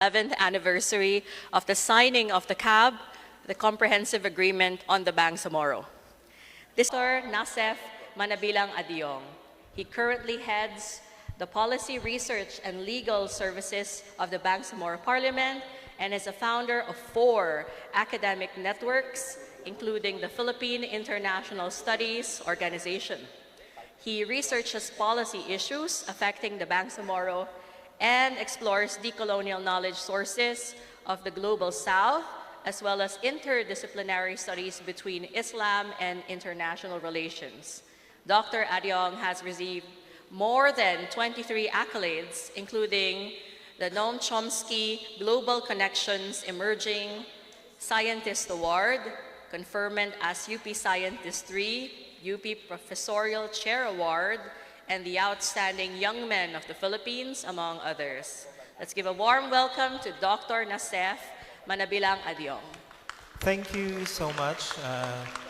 11th anniversary of the signing of the CAB, the Comprehensive Agreement on the Bangsamoro. This is Dr. Nassef Manabilang Adiong. He currently heads the Policy Research and Legal Services of the Bangsamoro Parliament and is a founder of 4 academic networks, including the Philippine International Studies Organization. He researches policy issues affecting the Bangsamoro and explores decolonial knowledge sources of the Global South, as well as interdisciplinary studies between Islam and international relations. Dr. Adiong has received more than 23 accolades, including the Noam Chomsky Global Connections Emerging Scientist Award, conferment as UP Scientist 3, UP Professorial Chair Award, and the Outstanding Young Men of the Philippines, among others. Let's give a warm welcome to Dr. Nassef Manabilang Adiong. Thank you so much.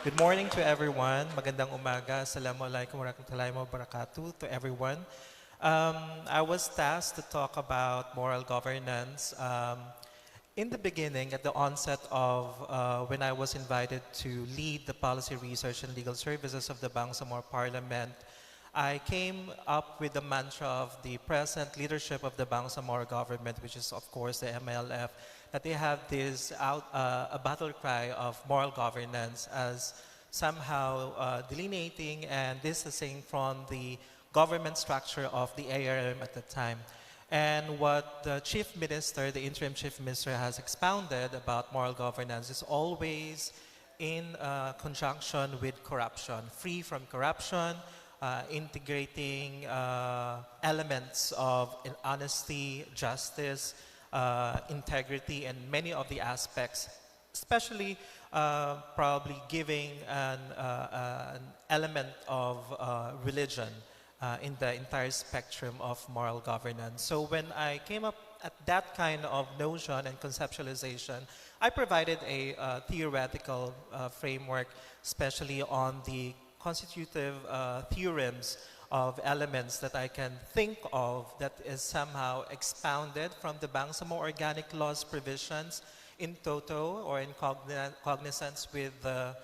Good morning to everyone. Magandang umaga. Assalamualaikum warahmatullahi wabarakatuh to everyone. I was tasked to talk about moral governance. In the beginning, at the onset of when I was invited to lead the Policy Research and Legal Services of the Bangsamoro Parliament, I came up with the mantra of the present leadership of the Bangsamoro government, which is of course the MLF, that they have this a battle cry of moral governance as somehow delineating and distancing from the government structure of the ARM at the time. And what the Chief Minister, the Interim Chief Minister, has expounded about moral governance is always in conjunction with corruption, free from corruption, integrating elements of honesty, justice, integrity, and many of the aspects, especially probably giving an element of religion in the entire spectrum of moral governance. So when I came up at that kind of notion and conceptualization, I provided a theoretical framework, especially on the constitutive theorems of elements that I can think of that is somehow expounded from the Bangsamoro Organic Laws provisions in toto or in cognizance with the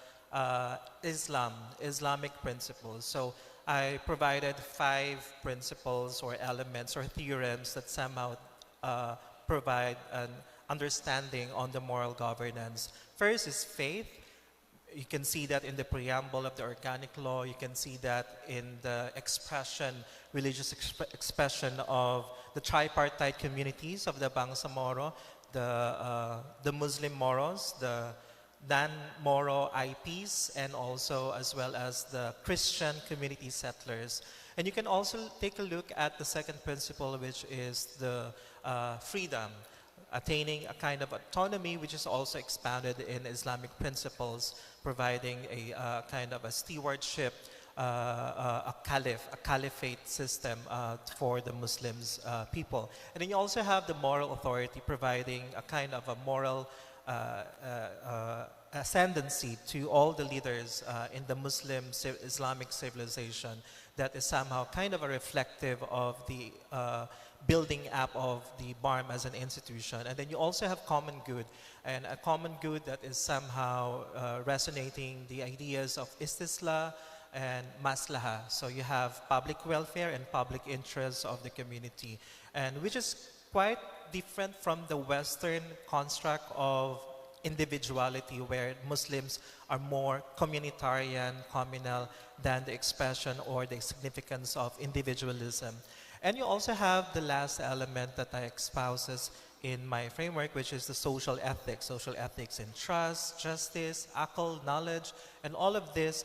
Islamic principles. So I provided 5 principles or elements or theorems that somehow provide an understanding on the moral governance. First is faith. You can see that in the preamble of the organic law. You can see that in the expression, religious expression of the tripartite communities of the Bangsamoro, the Muslim Moros, the non-Moro IPs, and also as well as the Christian community settlers. And you can also take a look at the second principle, which is the freedom, attaining a kind of autonomy, which is also expounded in Islamic principles, providing a kind of a stewardship, a caliphate system for the Muslims people. And then you also have the moral authority, providing a kind of a moral ascendancy to all the leaders in the Muslim Islamic civilization that is somehow kind of a reflective of the building up of the BARM as an institution. And then you also have common good, and a common good that is somehow resonating the ideas of istisla and maslaha. So you have public welfare and public interests of the community, and which is quite different from the Western construct of individuality, where Muslims are more communitarian, communal, than the expression or the significance of individualism. And you also have the last element that I espouses in my framework, which is the social ethics in trust, justice, akal, knowledge, and all of this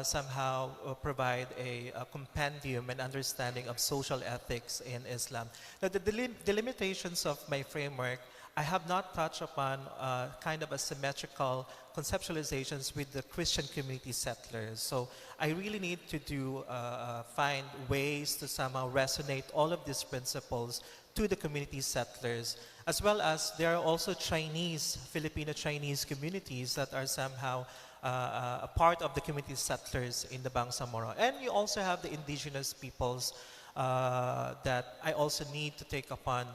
somehow provide a compendium and understanding of social ethics in Islam. Now, the delimitations of my framework, I have not touched upon kind of a symmetrical conceptualizations with the Christian community settlers. So I really need to find ways to somehow resonate all of these principles to the community settlers, as well as there are also Filipino-Chinese communities that are somehow a part of the community settlers in the Bangsamoro. And you also have the indigenous peoples that I also need to take upon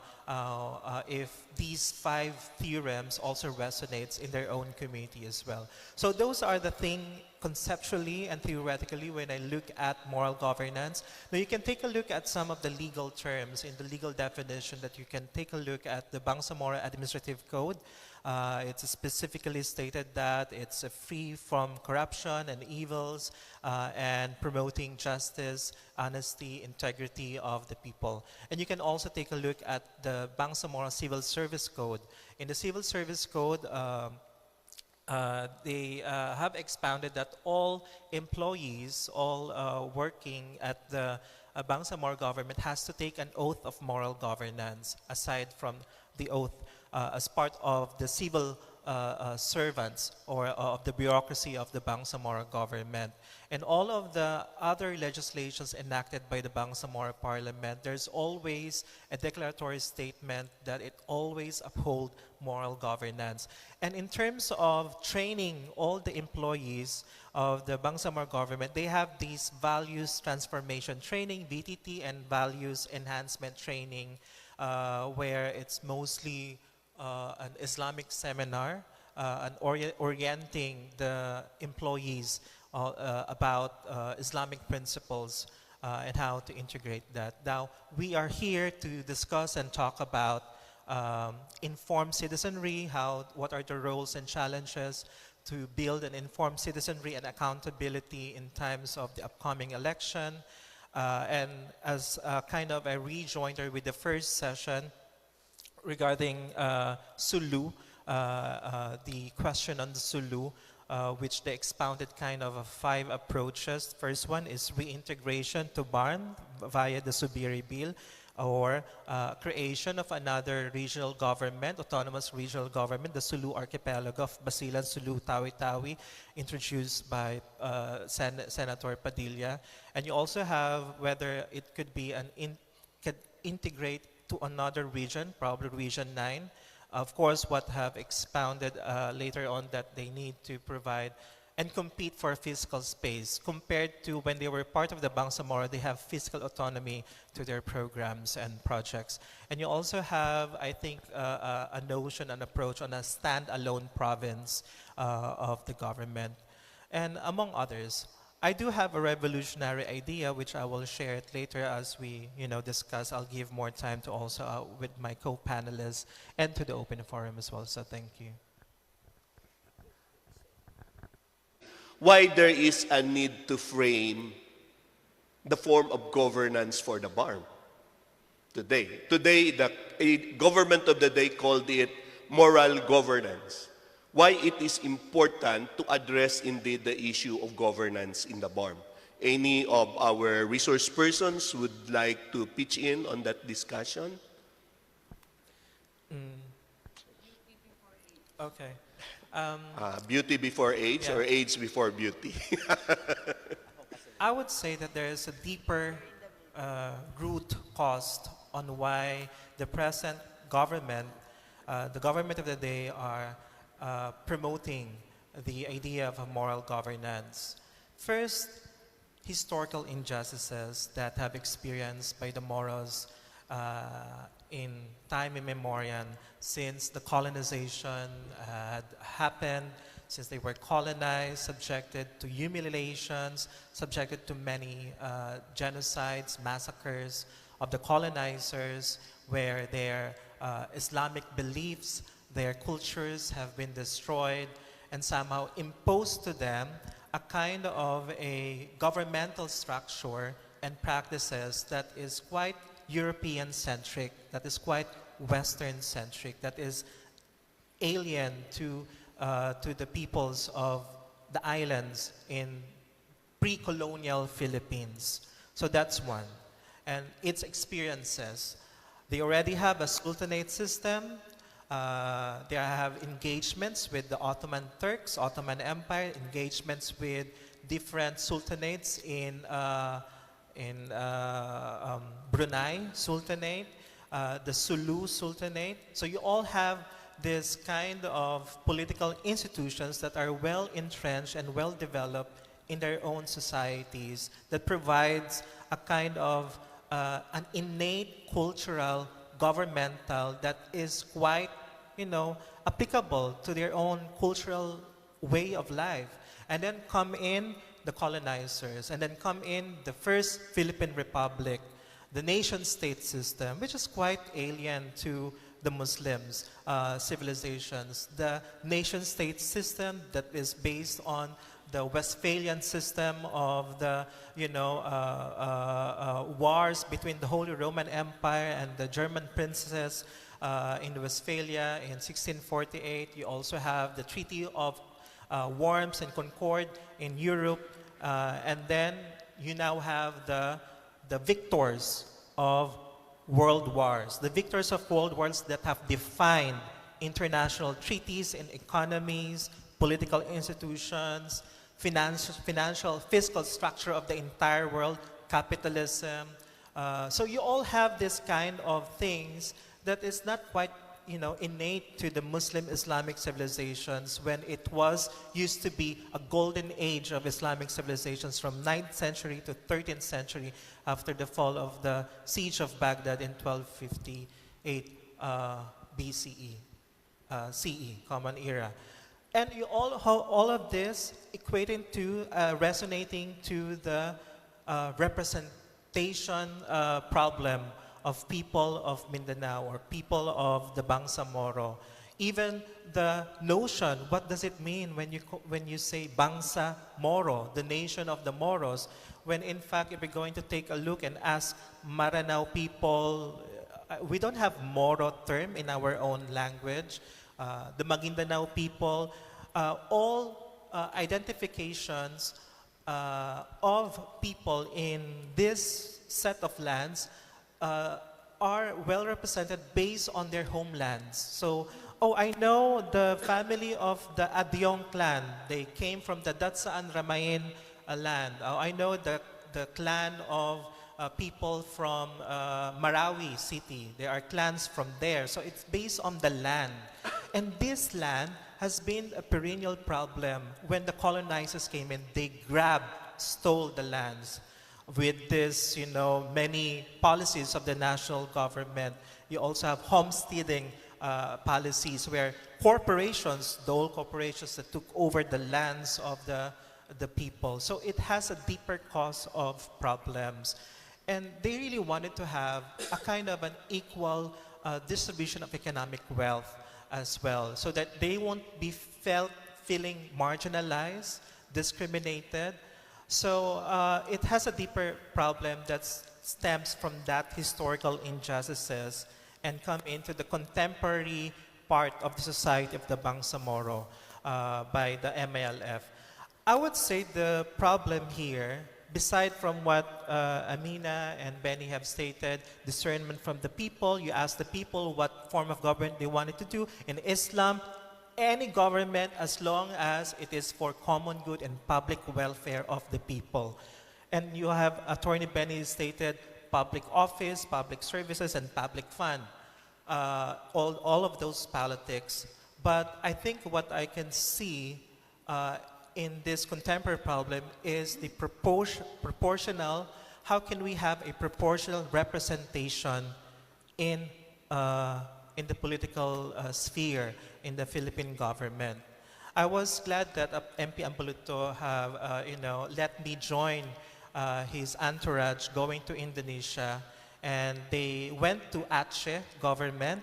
if these 5 theorems also resonates in their own community as well. So those are the thing conceptually and theoretically when I look at moral governance. Now you can take a look at some of the legal terms in the legal definition that you can take a look at the Bangsamoro Administrative Code. It's specifically stated that it's free from corruption and evils and promoting justice, honesty, integrity of the people. And you can also take a look at the Bangsamoro Civil Service Code. In the Civil Service Code, they have expounded that all employees, all working at the Bangsamoro government has to take an oath of moral governance aside from the oath as part of the civil servants or of the bureaucracy of the Bangsamoro government. And all of the other legislations enacted by the Bangsamoro Parliament, there's always a declaratory statement that it always uphold moral governance. And in terms of training all the employees of the Bangsamoro government, they have these values transformation training, VTT, and values enhancement training, where it's mostly an Islamic seminar, orienting the employees about Islamic principles and how to integrate that. Now, we are here to discuss and talk about informed citizenry, what are the roles and challenges to build an informed citizenry and accountability in times of the upcoming election. And as kind of a rejoinder with the first session regarding Sulu, the question on the Sulu, which they expounded kind of 5 approaches. First one is reintegration to BARN via the Subiri Bill, or creation of another regional government, autonomous regional government, the Sulu Archipelago of Basilan, Sulu, Tawi-Tawi, introduced by Senator Padilla. And you also have whether it could be could integrate to another region, probably Region 9. Of course, what have expounded later on that they need to provide and compete for physical space. Compared to when they were part of the Bangsamoro, they have physical autonomy to their programs and projects. And you also have, I think, a notion, an approach on a standalone province of the government. And among others, I do have a revolutionary idea, which I will share it later as we discuss. I'll give more time to also with my co-panelists and to the open forum as well. So thank you. Why there is a need to frame the form of governance for the BARM today. Today, the government of the day called it moral governance. Why it is important to address indeed the issue of governance in the BARM. Any of our resource persons would like to pitch in on that discussion? Okay. Beauty before age, yeah. or age before beauty? I would say that there is a deeper root cause on why the present government, the government of the day, are promoting the idea of a moral governance. First, historical injustices that have experienced by the Moros in time immemorial, since the colonization had happened, since they were colonized, subjected to humiliations, subjected to many genocides, massacres of the colonizers, where their Islamic beliefs, their cultures have been destroyed, and somehow imposed to them a kind of a governmental structure and practices that is quite European-centric, that is quite Western-centric, that is alien to the peoples of the islands in pre-colonial Philippines. So that's one. And its experiences. They already have a sultanate system. They have engagements with the Ottoman Turks, Ottoman Empire, engagements with different sultanates in Brunei Sultanate, the Sulu Sultanate. So you all have this kind of political institutions that are well entrenched and well developed in their own societies, that provides a kind of an innate cultural governmental that is quite, applicable to their own cultural way of life. And then come in the colonizers, and then come in the first Philippine Republic, the nation-state system, which is quite alien to the Muslims' civilizations. The nation-state system that is based on the Westphalian system of the, wars between the Holy Roman Empire and the German princes in Westphalia in 1648. You also have the Treaty of Worms and Concord in Europe, and then you now have the victors of world wars, the victors of world wars that have defined international treaties and economies, political institutions, financial, fiscal structure of the entire world, capitalism. So you all have this kind of things that is not quite, innate to the Muslim Islamic civilizations when it was used to be a golden age of Islamic civilizations from 9th century to 13th century after the fall of the siege of Baghdad in 1258 BCE, CE, Common Era. And you all of this equating to, resonating to the representation problem of people of Mindanao or people of the Bangsamoro. Even the notion, what does it mean when you say Bangsamoro, the nation of the Moros, when in fact if we're going to take a look and ask Maranao people, we don't have Moro term in our own language. The Maguindanao people, all identifications of people in this set of lands are well represented based on their homelands. So, I know the family of the Adiong clan. They came from the Datsaan Ramayin land. I know the clan of people from Marawi City. There are clans from there. So it's based on the land. And this land has been a perennial problem. When the colonizers came in, they stole the lands. With this, many policies of the national government. You also have homesteading policies where corporations, the old corporations that took over the lands of the people. So it has a deeper cause of problems. And they really wanted to have a kind of an equal distribution of economic wealth as well, so that they won't be feeling marginalized, discriminated. So it has a deeper problem that stems from that historical injustices and come into the contemporary part of the society of the Bangsamoro by the MILF. I would say the problem here, beside from what Amina and Benny have stated, discernment from the people, you ask the people what form of government they wanted to do. In Islam, any government as long as it is for common good and public welfare of the people. And you have Attorney Benny stated public office, public services, and public fund. All of those politics. But I think what I can see in this contemporary problem is the proportional, how can we have a proportional representation in the political sphere in the Philippine government. I was glad that MP Ampuluto have, let me join his entourage going to Indonesia, and they went to Aceh government,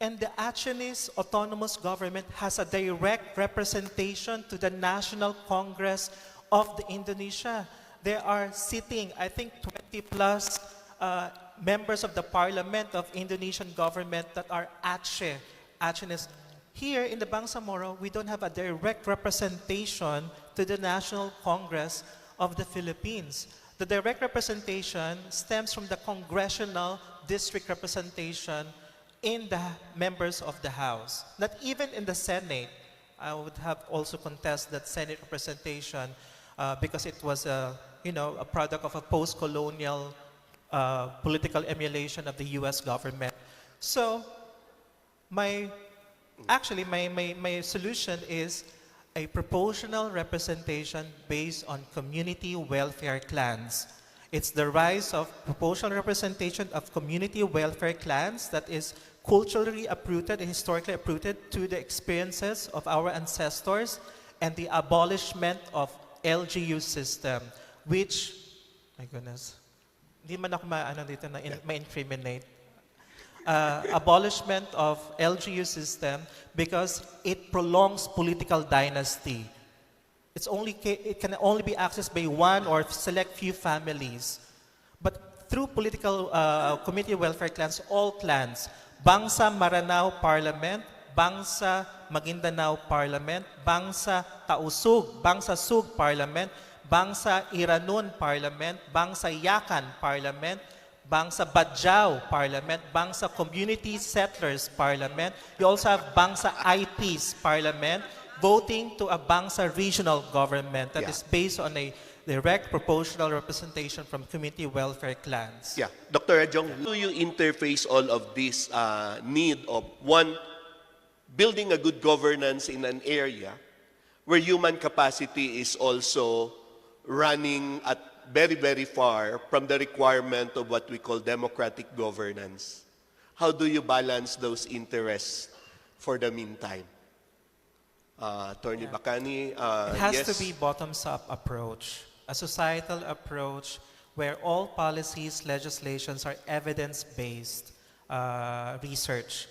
and the Achenese autonomous government has a direct representation to the National Congress of the Indonesia. They are sitting, I think, 20 plus members of the parliament of Indonesian government that are Achenese. Here in the Bangsamoro, we don't have a direct representation to the National Congress of the Philippines. The direct representation stems from the congressional district representation in the members of the House. Not even in the Senate. I would have also contested that Senate representation because it was a product of a post-colonial political emulation of the U.S. government. So my solution is a proportional representation based on community welfare clans. It's the rise of proportional representation of community welfare clans that is culturally uprooted and historically uprooted to the experiences of our ancestors, and the abolishment of LGU system, which, my goodness, hindi man ako maano dito na ma-incriminate. Abolishment of LGU system because it prolongs political dynasty. It can only be accessed by one or select few families. But through political community welfare clans, all clans, Bangsa Maranao Parliament, Bangsa Maguindanao Parliament, Bangsa Tausug, Bangsa Sug Parliament, Bangsa Iranon Parliament, Bangsa Yakan Parliament, Bangsa Badjao Parliament, Bangsa Community Settlers Parliament. You also have Bangsa IPs Parliament, voting to a Bangsa regional government that is based on a direct proportional representation from community welfare clans. Yeah, Dr. Adiong, do you interface all of this need of one, building a good governance in an area where human capacity is also running at very, very far from the requirement of what we call democratic governance? How do you balance those interests for the meantime? Attorney Bacani, It has yes? to be bottoms-up approach, a societal approach where all policies, legislations are evidence-based research.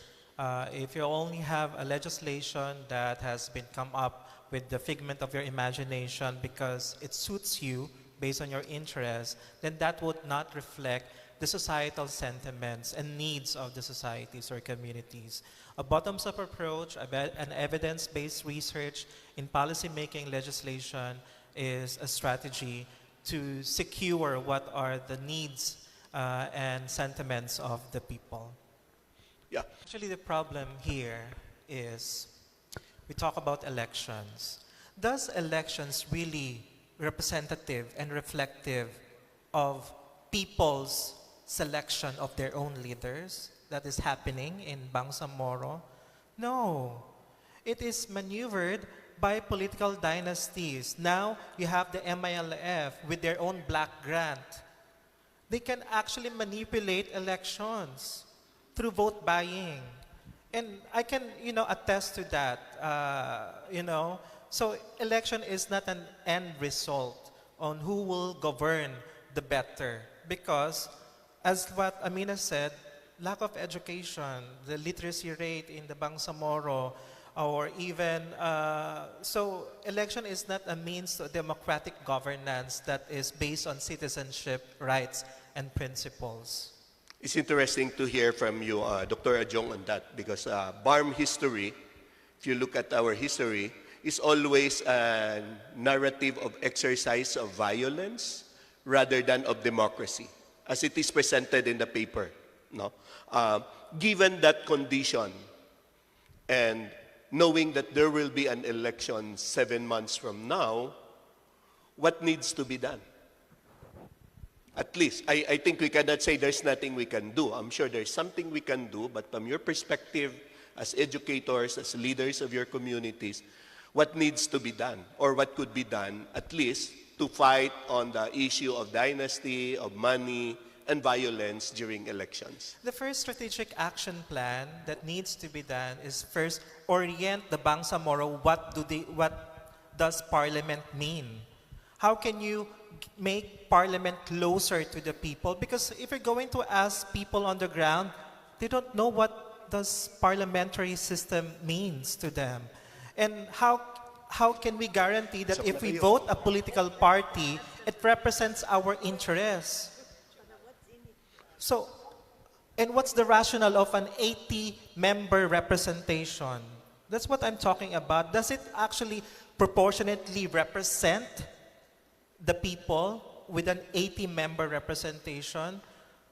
If you only have a legislation that has been come up with the figment of your imagination because it suits you based on your interests, then that would not reflect the societal sentiments and needs of the societies or communities. A bottoms-up approach, an evidence-based research in policy-making legislation is a strategy to secure what are the needs and sentiments of the people. Yeah. Actually, the problem here is we talk about elections. Does elections really representative and reflective of people's selection of their own leaders that is happening in Bangsamoro? No. It is maneuvered by political dynasties. Now you have the MILF with their own black grant. They can actually manipulate elections through vote buying. And I can, attest to that, So election is not an end result on who will govern the better. Because, as what Amina said, lack of education, the literacy rate in the Bangsamoro, or even, so election is not a means to democratic governance that is based on citizenship rights and principles. It's interesting to hear from you, Dr. Adiong, on that, because BARM history, if you look at our history, is always a narrative of exercise of violence rather than of democracy, as it is presented in the paper. No? Given that condition, and knowing that there will be an election 7 months from now, what needs to be done? At least, I think we cannot say there's nothing we can do. I'm sure there's something we can do, but from your perspective, as educators, as leaders of your communities, what needs to be done, or what could be done, at least, to fight on the issue of dynasty, of money, and violence during elections? The first strategic action plan that needs to be done is first orient the Bangsamoro. What does parliament mean? How can you make parliament closer to the people? Because if you're going to ask people on the ground, they don't know what does parliamentary system means to them. And how can we guarantee that if we vote a political party, it represents our interests? So, and what's the rationale of an 80-member representation? That's what I'm talking about. Does it actually proportionately represent the people with an 80-member representation?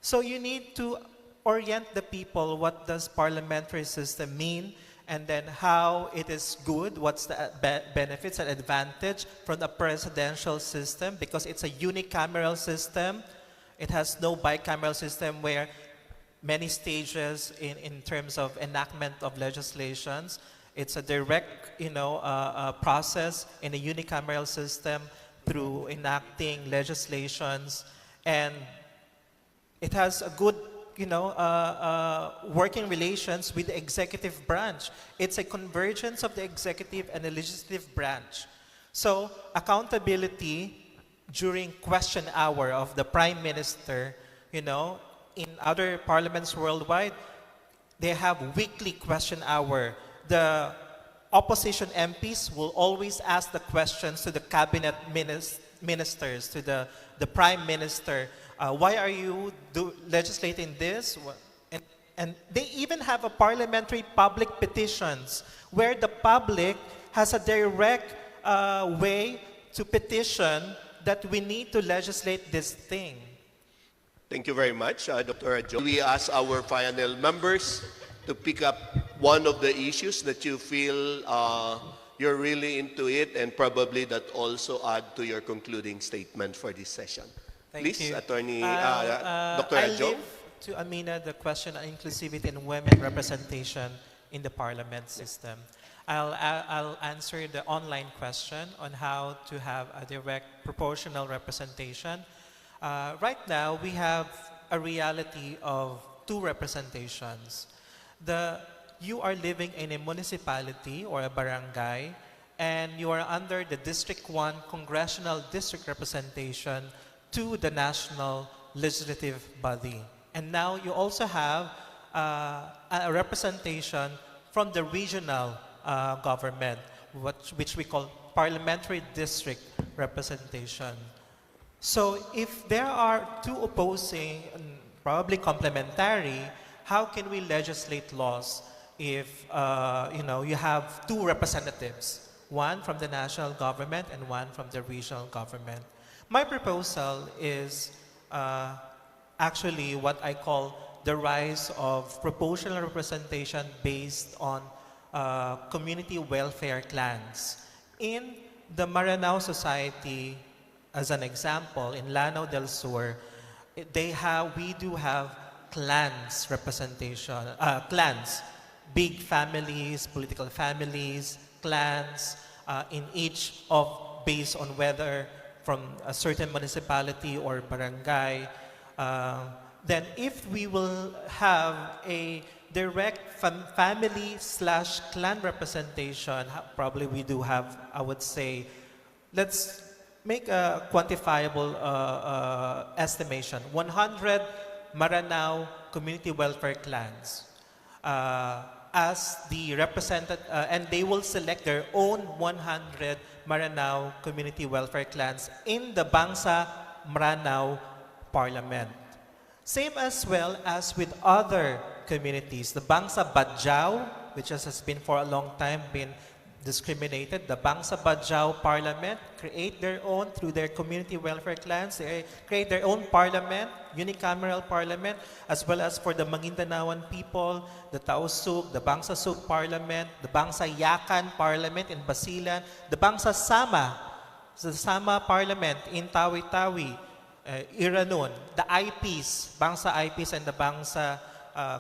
So you need to orient the people. What does parliamentary system mean? And then how it is good, what's the benefits and advantage from the presidential system, because it's a unicameral system. It has no bicameral system where many stages in terms of enactment of legislations. It's a direct, process in a unicameral system through enacting legislations And it has a good, working relations with the executive branch. It's a convergence of the executive and the legislative branch. So accountability during question hour of the Prime Minister, in other parliaments worldwide, they have weekly question hour. The opposition MPs will always ask the questions to the cabinet ministers, to the Prime Minister. Why are you legislating this? And they even have a parliamentary public petitions where the public has a direct way to petition that we need to legislate this thing. Thank you very much, Dr. Adjong. We ask our panel members to pick up one of the issues that you feel you're really into it, and probably that also add to your concluding statement for this session. Thank Please, you. Attorney Dr. I'll Adjong. leave to Amina the question on inclusivity and women representation in the parliament system. I'll answer the online question on how to have a direct proportional representation. Right now, we have a reality of two representations. You are living in a municipality or a barangay, and you are under the District 1 congressional district representation to the national legislative body. And now you also have a representation from the regional government, which we call parliamentary district representation. So if there are two opposing, probably complementary, how can we legislate laws if you have two representatives, one from the national government and one from the regional government? My proposal is actually what I call the rise of proportional representation based on community welfare clans. In the Maranao Society, as an example, in Lanao del Sur, we do have clans representation, clans, big families, political families, clans, in each based on whether from a certain municipality or barangay. Then if we will have a direct family/clan representation, probably we do have, I would say, let's make a quantifiable estimation. 100 Maranao community welfare clans as the represented, and they will select their own 100 Maranao community welfare clans in the Bangsamoro Parliament. Same as well as with other communities. The Bangsa Badjao, which has been for a long time been discriminated. The Bangsa Badjao Parliament create their own through their community welfare clans. They create their own parliament, unicameral parliament, as well as for the Magindanaoan people, the Tausug, the Bangsa Sug Parliament, the Bangsa Yakan Parliament in Basilan, the Bangsa Sama, the Sama Parliament in Tawi-Tawi, Iranon, the IPs, Bangsa IPs and the Bangsa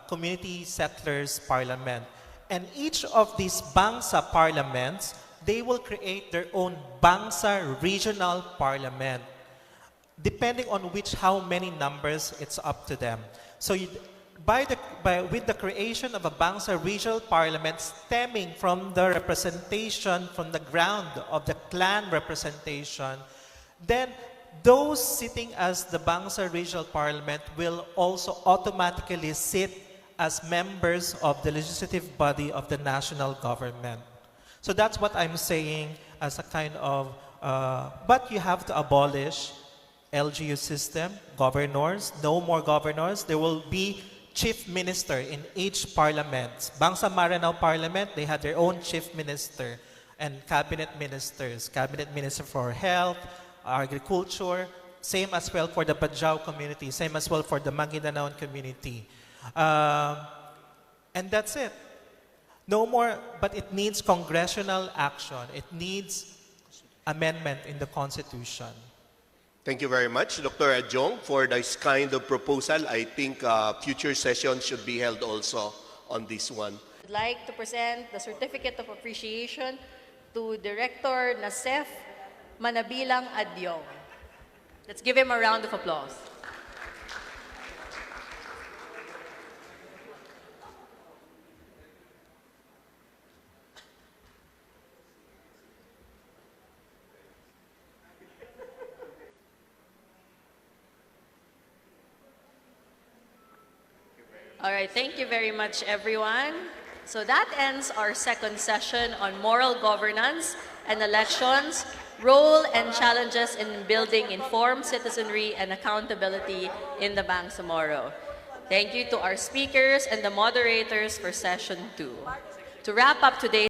Community Settlers Parliament. And each of these Bangsa parliaments, they will create their own Bangsa regional parliament. Depending on how many numbers, it's up to them. So with the creation of a Bangsa regional parliament stemming from the representation from the ground of the clan representation, then those sitting as the Bangsa regional parliament will also automatically sit as members of the legislative body of the national government. So that's what I'm saying as a kind of, but you have to abolish LGU system, governors, no more governors. There will be chief minister in each parliament. Bangsamoro Parliament, they had their own chief minister and cabinet ministers. Cabinet minister for health, agriculture, same as well for the Badjao community, same as well for the Magindanaoan community. And that's it. No more, but it needs congressional action. It needs amendment in the Constitution. Thank you very much, Dr. Adjong, for this kind of proposal. I think future sessions should be held also on this one. I'd like to present the Certificate of Appreciation to Director Nassef Manabilang Adiong. Let's give him a round of applause. All right, thank you very much, everyone. So that ends our second session on moral governance and elections, role and challenges in building informed citizenry and accountability in the Bangsamoro. Thank you to our speakers and the moderators for session 2. To wrap up today's